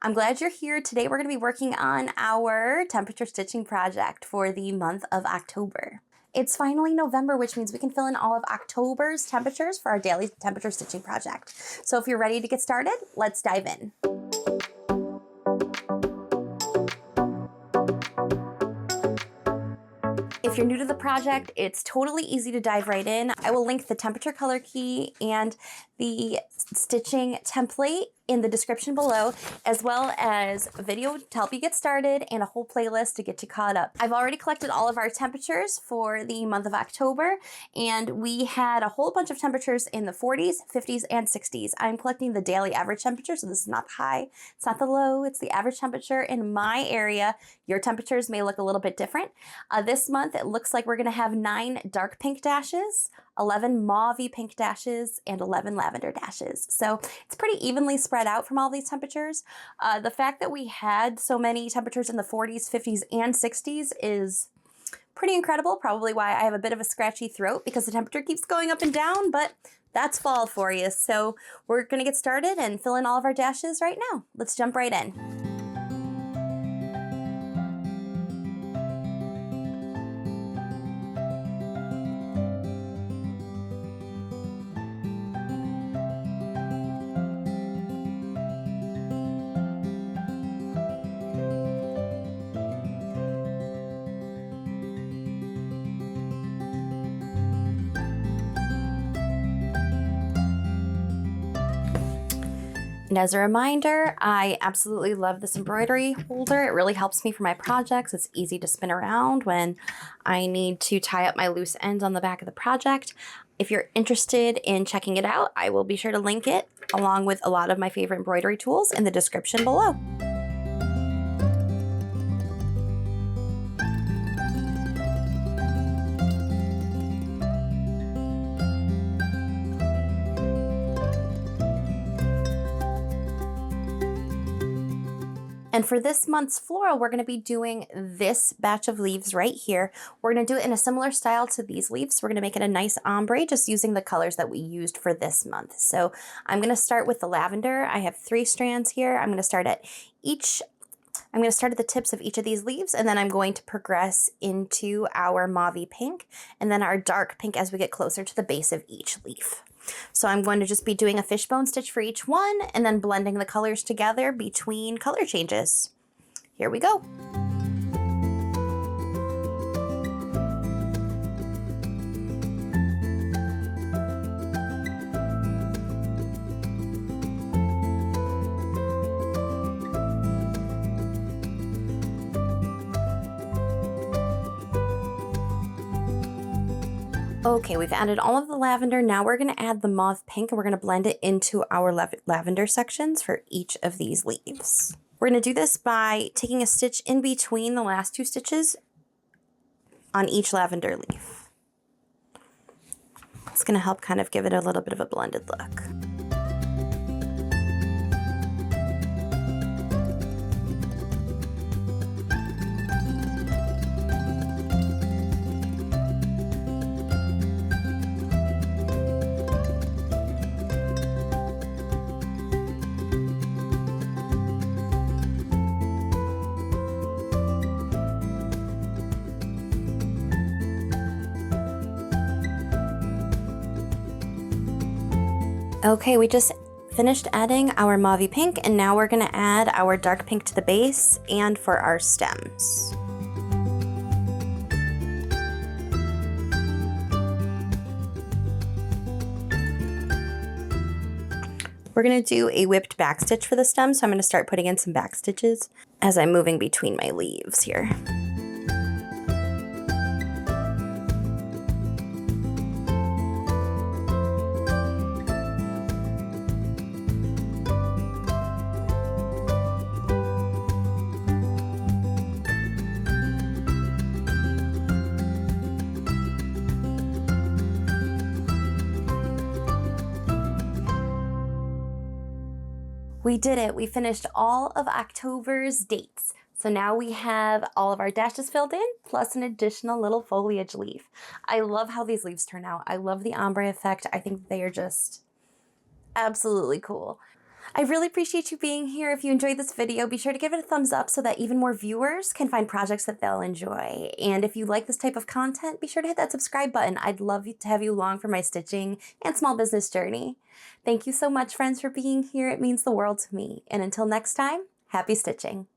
I'm glad you're here. Today we're going to be working on our temperature stitching project for the month of October. It's finally November, which means we can fill in all of October's temperatures for our daily temperature stitching project. So if you're ready to get started, let's dive in. If you're new to the project, it's totally easy to dive right in. I will link the temperature color key and the stitching template in the description below, as well as a video to help you get started and a whole playlist to get you caught up. I've already collected all of our temperatures for the month of October, and we had a whole bunch of temperatures in the 40s, 50s, and 60s. I'm collecting the daily average temperature, so this is not the high, it's not the low, it's the average temperature in my area. Your temperatures may look a little bit different. This month, it looks like we're gonna have 9 dark pink dashes, 11 mauvey pink dashes, and 11 lavender dashes. So it's pretty evenly spread out from all these temperatures. The fact that we had so many temperatures in the 40s, 50s, and 60s is pretty incredible. Probably why I have a bit of a scratchy throat, because the temperature keeps going up and down, but that's fall for you. So we're gonna get started and fill in all of our dashes right now. Let's jump right in. And as a reminder, I absolutely love this embroidery holder. It really helps me for my projects. It's easy to spin around when I need to tie up my loose ends on the back of the project. If you're interested in checking it out, I will be sure to link it along with a lot of my favorite embroidery tools in the description below. And for this month's floral, we're going to be doing this batch of leaves right here. We're going to do it in a similar style to these leaves. We're going to make it a nice ombre, just using the colors that we used for this month. So I'm going to start with the lavender. I have 3 strands here. I'm going to start at the tips of each of these leaves, and then I'm going to progress into our mauvey pink and then our dark pink as we get closer to the base of each leaf. So I'm going to just be doing a fishbone stitch for each one and then blending the colors together between color changes. Here we go. Okay, we've added all of the lavender. Now we're going to add the mauve pink, and we're going to blend it into our lavender sections for each of these leaves. We're going to do this by taking a stitch in between the last 2 stitches on each lavender leaf. It's going to help kind of give it a little bit of a blended look. Okay, we just finished adding our mauvey pink, and now we're going to add our dark pink to the base and for our stems. We're going to do a whipped back stitch for the stem, so I'm going to start putting in some back stitches as I'm moving between my leaves here. We did it. We finished all of October's dates. So now we have all of our dashes filled in, plus an additional little foliage leaf. I love how these leaves turn out. I love the ombre effect. I think they are just absolutely cool. I really appreciate you being here. If you enjoyed this video, be sure to give it a thumbs up so that even more viewers can find projects that they'll enjoy. And if you like this type of content, be sure to hit that subscribe button. I'd love to have you along for my stitching and small business journey. Thank you so much, friends, for being here. It means the world to me. And until next time, happy stitching.